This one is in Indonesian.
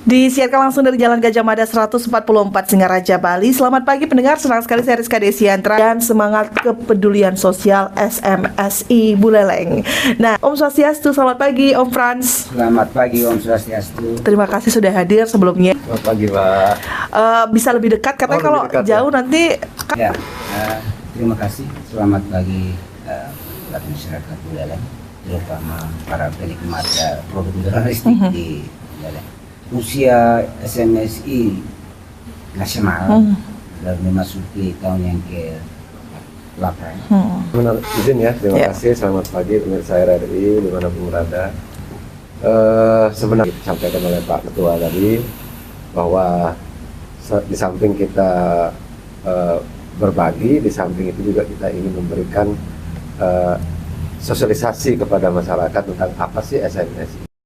Disiarkan langsung dari Jalan Gajah Mada 144 Singaraja, Bali. Selamat pagi pendengar, senang sekali saya Rizka Desiantra dan semangat kepedulian sosial SMSI Buleleng. Nah, Om Swastiastu, selamat pagi Om Frans. Selamat pagi Om Swastiastu. Terima kasih sudah hadir sebelumnya. Selamat pagi Pak. Bisa lebih dekat, katanya kalau dekat, jauh ya. nanti. Ya, terima kasih. Selamat pagi buat masyarakat Buleleng, terutama para penikmat produk jurnalistik di Buleleng. Usia SMSI nasional dan memasuki tahun yang ke-8. Benar, izin ya, terima kasih. Selamat pagi pemirsa RRI dimanapun berada. Sebenarnya disampaikan oleh Pak Ketua tadi bahwa di samping kita berbagi, di samping itu juga kita ingin memberikan sosialisasi kepada masyarakat tentang apa sih SMSI